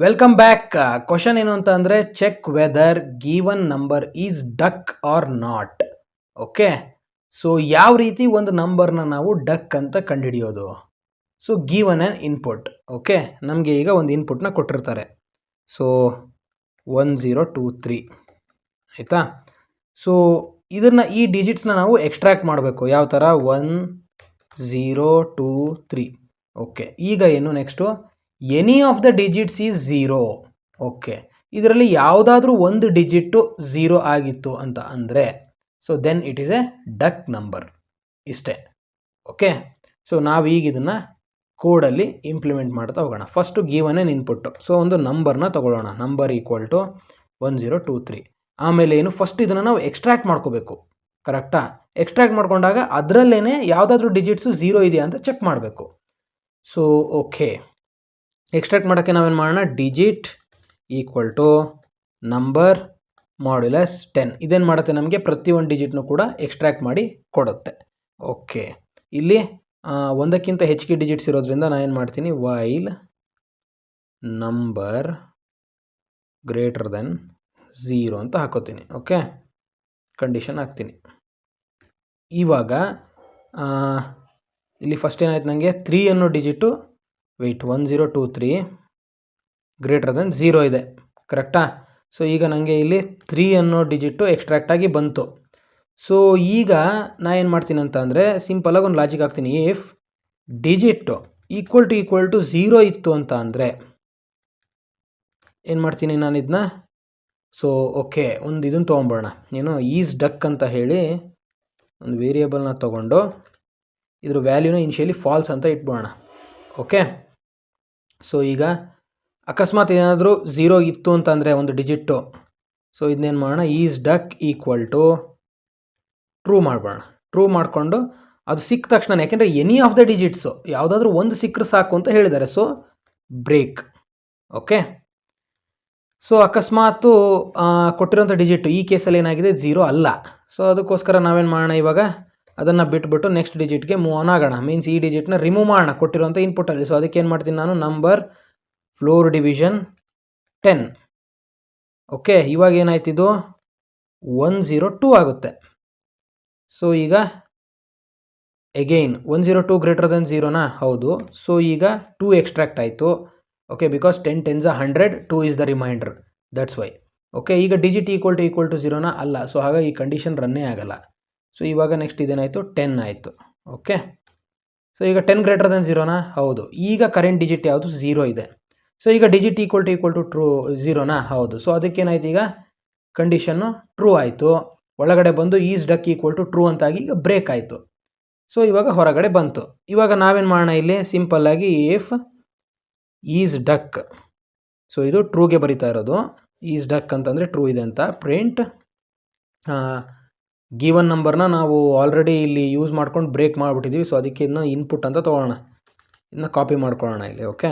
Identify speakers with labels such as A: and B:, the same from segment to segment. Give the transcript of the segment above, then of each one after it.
A: Welcome back. Question ಏನು ಅಂತ ಅಂದರೆ check whether given number is duck or not. Okay, so ಯಾವ ರೀತಿ ಒಂದು ನಂಬರ್ನ ನಾವು ಡಕ್ ಅಂತ ಕಂಡುಹಿಡಿಯೋದು. So given an input. Okay, ನಮಗೆ ಈಗ ಒಂದು ಇನ್ಪುಟ್ನ ಕೊಟ್ಟಿರ್ತಾರೆ. ಸೊ 1023 ಆಯಿತಾ. ಸೊ ಇದನ್ನು ಈ ಡಿಜಿಟ್ಸ್ನ ನಾವು ಎಕ್ಸ್ಟ್ರಾಕ್ಟ್ ಮಾಡಬೇಕು. ಯಾವ ಥರ 1023. ಓಕೆ, ಈಗ ಏನು next any of the digits is 0. Okay, ಇದರಲ್ಲಿ ಯಾವುದಾದ್ರೂ ಒಂದು ಡಿಜಿಟ್ಟು 0 ಆಗಿತ್ತು ಅಂತ ಅಂದರೆ so then it is a duck number. ಇಷ್ಟೇ. ಓಕೆ, ಸೊ ನಾವೀಗ ಇದನ್ನು ಕೋಡಲ್ಲಿ ಇಂಪ್ಲಿಮೆಂಟ್ ಮಾಡ್ತಾ ಹೋಗೋಣ. First given an input. So ಒಂದು ನಂಬರ್ನ ತಗೊಳ್ಳೋಣ. Number equal to 1023. ಆಮೇಲೆ ಏನು, ಫಸ್ಟ್ ಇದನ್ನು ನಾವು ಎಕ್ಸ್ಟ್ರಾಕ್ಟ್ ಮಾಡ್ಕೋಬೇಕು. ಕರೆಕ್ಟಾ? ಎಕ್ಸ್ಟ್ರಾಕ್ಟ್ ಮಾಡ್ಕೊಂಡಾಗ ಅದರಲ್ಲೇ ಯಾವುದಾದ್ರೂ ಡಿಜಿಟ್ಸು 0 ಇದೆಯಾ ಅಂತ ಚೆಕ್ ಮಾಡಬೇಕು. ಸೊ ಓಕೆ, ಎಕ್ಸ್ಟ್ರಾಕ್ಟ್ ಮಾಡೋಕ್ಕೆ ನಾವೇನು ಮಾಡೋಣ, digit equal to number modulus 10. ಇದೇನು ಮಾಡುತ್ತೆ, ನಮಗೆ ಪ್ರತಿಯೊಂದು ಡಿಜಿಟ್ನು ಕೂಡ ಎಕ್ಸ್ಟ್ರಾಕ್ಟ್ ಮಾಡಿ ಕೊಡುತ್ತೆ. ಓಕೆ, ಇಲ್ಲಿ ಒಂದಕ್ಕಿಂತ ಹೆಚ್ಚಿಗೆ ಡಿಜಿಟ್ಸ್ ಇರೋದ್ರಿಂದ ನಾನು ಏನು ಮಾಡ್ತೀನಿ, ವೈಲ್ ನಂಬರ್ ಗ್ರೇಟರ್ ದೆನ್ 0 ಅಂತ ಹಾಕೋತೀನಿ. ಓಕೆ, ಕಂಡೀಷನ್ ಹಾಕ್ತೀನಿ. ಇವಾಗ ಇಲ್ಲಿ ಫಸ್ಟ್ ಏನಾಯ್ತು, ನನಗೆ 3 ಅನ್ನೋ ಡಿಜಿಟು 1023 ಗ್ರೇಟರ್ ದೆನ್ 0 ಇದೆ. ಕರೆಕ್ಟಾ? ಸೊ ಈಗ ನನಗೆ ಇಲ್ಲಿ 3 ಅನ್ನೋ ಡಿಜಿಟು ಎಕ್ಸ್ಟ್ರಾಕ್ಟ್ ಆಗಿ ಬಂತು. ಸೊ ಈಗ ನಾ ಏನು ಮಾಡ್ತೀನಿ ಅಂತ ಅಂದರೆ ಸಿಂಪಲಾಗಿ ಒಂದು ಲಾಜಿಕ್ ಹಾಕ್ತೀನಿ. ಇಫ್ ಡಿಜಿಟ್ ಈಕ್ವಲ್ ಟು 0 ಇತ್ತು ಅಂತ ಅಂದರೆ ಏನು ಮಾಡ್ತೀನಿ ನಾನು ಇದನ್ನ, ಸೊ ಓಕೆ ಒಂದು ಇದನ್ನು ತೊಗೊಂಬೋಣ. ಏನು, ಈಸ್ ಡಕ್ ಅಂತ ಹೇಳಿ ಒಂದು ವೇರಿಯೇಬಲ್ನ ತೊಗೊಂಡು ಇದ್ರ ವ್ಯಾಲ್ಯೂನ ಇನಿಷಿಯಲಿ ಫಾಲ್ಸ್ ಅಂತ ಇಟ್ಬೋಣ. ಓಕೆ, ಸೊ ಈಗ ಅಕಸ್ಮಾತ್ ಏನಾದರೂ 0 ಇತ್ತು ಅಂತಂದರೆ ಒಂದು ಡಿಜಿಟ್ಟು, ಸೊ ಇದನ್ನೇನು ಮಾಡೋಣ, is duck equal to true ಮಾಡ್ಬೋಣ. ಟ್ರೂ ಮಾಡಿಕೊಂಡು ಅದು ಸಿಕ್ಕ ತಕ್ಷಣ, ಯಾಕೆಂದರೆ ಎನಿ ಆಫ್ ದ ಡಿಜಿಟ್ಸು ಯಾವುದಾದ್ರೂ ಒಂದು ಸಿಕ್ಕರೆ ಸಾಕು ಅಂತ ಹೇಳಿದ್ದಾರೆ. So break. ಓಕೆ, ಸೊ ಅಕಸ್ಮಾತು ಕೊಟ್ಟಿರೋಂಥ ಡಿಜಿಟ್ಟು ಈ ಕೇಸಲ್ಲಿ ಏನಾಗಿದೆ 0 ಅಲ್ಲ. ಸೊ ಅದಕ್ಕೋಸ್ಕರ ನಾವೇನು ಮಾಡೋಣ, ಇವಾಗ ಅದನ್ನು ಬಿಟ್ಬಿಟ್ಟು ನೆಕ್ಸ್ಟ್ ಡಿಜಿಟ್ಗೆ ಮೂವ್ ಆನ್ ಆಗೋಣ. ಮೀನ್ಸ್ ಈ ಡಿಜಿಟ್ನ ರಿಮೂವ್ ಮಾಡೋಣ ಕೊಟ್ಟಿರೋಂಥ ಇನ್ಪುಟಲ್ಲಿ. ಸೊ ಅದಕ್ಕೆ ಏನು ಮಾಡ್ತೀನಿ ನಾನು, ನಂಬರ್ ಫ್ಲೋರ್ ಡಿವಿಷನ್ 10. ಓಕೆ, ಇವಾಗ ಏನಾಯ್ತು, ಇದು 102 ಆಗುತ್ತೆ. ಸೊ ಈಗ ಎಗೈನ್ 102 ಗ್ರೇಟರ್ ದೆನ್ 0ನಾ? ಹೌದು. ಸೊ ಈಗ 2 ಎಕ್ಸ್ಟ್ರಾಕ್ಟ್ ಆಯಿತು. Okay, because 10 10s 100, 2 is the reminder, that's why. Okay, ಈಗ ಡಿಜಿಟ್ ಈಕ್ವಲ್ ಟು 0ನಾ? ಅಲ್ಲ. ಸೊ ಹಾಗಾಗಿ ಈ ಕಂಡೀಷನ್ ರನ್ನೇ ಆಗಲ್ಲ. ಸೊ ಇವಾಗ ನೆಕ್ಸ್ಟ್ ಇದೇನಾಯಿತು, 10 ಆಯಿತು. ಓಕೆ, ಸೊ ಈಗ 10 ಗ್ರೇಟರ್ ದೆನ್ 0ನಾ? ಹೌದು. ಈಗ ಕರೆಂಟ್ ಡಿಜಿಟ್ ಯಾವುದು, 0 ಇದೆ. ಸೊ ಈಗ ಡಿಜಿಟ್ ಈಕ್ವಲ್ ಟು ಟ್ರೂ 0ನಾ? ಹೌದು. ಸೊ ಅದಕ್ಕೇನಾಯ್ತು, ಈಗ ಕಂಡೀಷನ್ನು ಟ್ರೂ ಆಯಿತು. ಒಳಗಡೆ ಬಂದು is duck equal to true ಅಂತಾಗಿ ಈಗ ಬ್ರೇಕ್ ಆಯಿತು. ಸೊ ಇವಾಗ ಹೊರಗಡೆ ಬಂತು. ಇವಾಗ ನಾವೇನು ಮಾಡೋಣ, ಇಲ್ಲಿ ಸಿಂಪಲ್ಲಾಗಿ ಇಫ್ ಈಸ್ ಡಕ್, ಸೊ ಇದು ಟ್ರೂಗೆ ಬರಿತಾ ಇರೋದು. ಈಸ್ ಡಕ್ ಅಂತಂದರೆ ಟ್ರೂ ಇದೆ ಅಂತ. ಪ್ರಿಂಟ್ ಗಿವನ್ ನಂಬರ್ನ ನಾವು ಆಲ್ರೆಡಿ ಇಲ್ಲಿ ಯೂಸ್ ಮಾಡ್ಕೊಂಡು ಬ್ರೇಕ್ ಮಾಡಿಬಿಟ್ಟಿದ್ದೀವಿ. ಸೊ ಅದಕ್ಕೆ ಇದನ್ನ ಇನ್ಪುಟ್ ಅಂತ ತೊಗೊಳ್ಳೋಣ. ಇದನ್ನ ಕಾಪಿ ಮಾಡ್ಕೊಳ್ಳೋಣ ಇಲ್ಲಿ. Okay,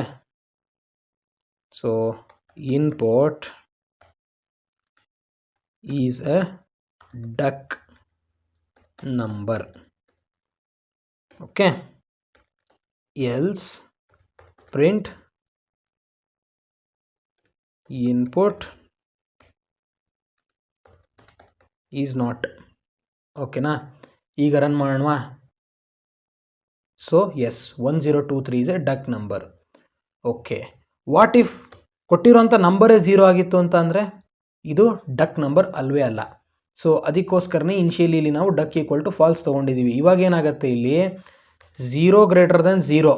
A: so input is a duck number. Okay, else print input is not. ಓಕೆನಾ? ಈಗ ರನ್ ಮಾಡೋಣವಾ? So yes, 1023 is a duck number. Okay, what if ಕೊಟ್ಟಿರೋಂಥ ನಂಬರೇ 0 ಆಗಿತ್ತು ಅಂತ ಅಂದರೆ ಇದು ಡಕ್ ನಂಬರ್ ಅಲ್ವೇ ಅಲ್ಲ. ಸೊ ಅದಕ್ಕೋಸ್ಕರನೇ ಇನಿಷಿಯಲಿ ಇಲ್ಲಿ ನಾವು ಡಕ್ ಈಕ್ವಲ್ ಟು ಫಾಲ್ಸ್ ತೊಗೊಂಡಿದ್ದೀವಿ. ಇವಾಗ ಏನಾಗುತ್ತೆ, ಇಲ್ಲಿ 0 ಗ್ರೇಟರ್ ದೆನ್ 0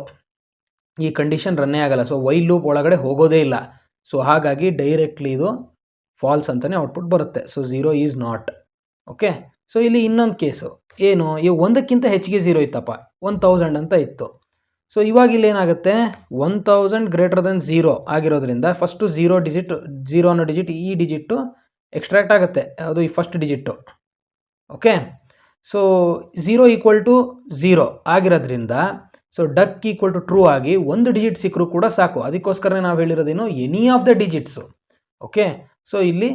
A: ಈ ಕಂಡೀಷನ್ ರನ್ನೇ ಆಗಲ್ಲ. ಸೊ ವೈಲ್ ಲೂಪ್ ಒಳಗಡೆ ಹೋಗೋದೇ ಇಲ್ಲ. ಸೊ ಹಾಗಾಗಿ ಡೈರೆಕ್ಟ್ಲಿ ಇದು ಫಾಲ್ಸ್ ಅಂತಲೇ ಔಟ್ಪುಟ್ ಬರುತ್ತೆ. So 0 is not. Okay, so ಇಲ್ಲಿ ಇನ್ನೊಂದು ಕೇಸು ಏನು, ಈ ಒಂದಕ್ಕಿಂತ ಹೆಚ್ಚಿಗೆ 0 ಇತ್ತಪ್ಪ, 1000 ಅಂತ ಇತ್ತು. ಸೊ ಇವಾಗ ಇಲ್ಲಿ ಏನಾಗುತ್ತೆ, 1000 ಗ್ರೇಟರ್ ದೆನ್ 0 ಆಗಿರೋದ್ರಿಂದ ಫಸ್ಟು 0 ಅನ್ನೋ ಡಿಜಿಟ್, ಈ ಡಿಜಿಟ್ಟು ಎಕ್ಸ್ಟ್ರಾಕ್ಟ್ ಆಗುತ್ತೆ. ಅದು ಈ first digit. Okay, so 0 equal to 0 ಆಗಿರೋದ್ರಿಂದ so duck equal to true ಆಗಿ ಒಂದು ಡಿಜಿಟ್ ಸಿಕ್ಕರೂ ಕೂಡ ಸಾಕು. ಅದಕ್ಕೋಸ್ಕರ ನಾವು ಹೇಳಿರೋದೇನು, any of the digits. Okay, so ಇಲ್ಲಿ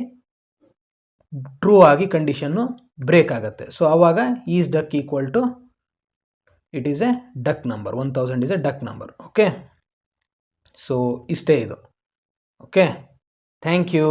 A: ಟ್ರೂ ಆಗಿ ಕಂಡೀಷನ್ನು ಬ್ರೇಕ್ ಆಗುತ್ತೆ. ಸೊ ಆವಾಗ is duck equal to it is a duck number. 1000 is a duck number. Okay, so ಇಷ್ಟೇ ಇದು. Okay, thank you.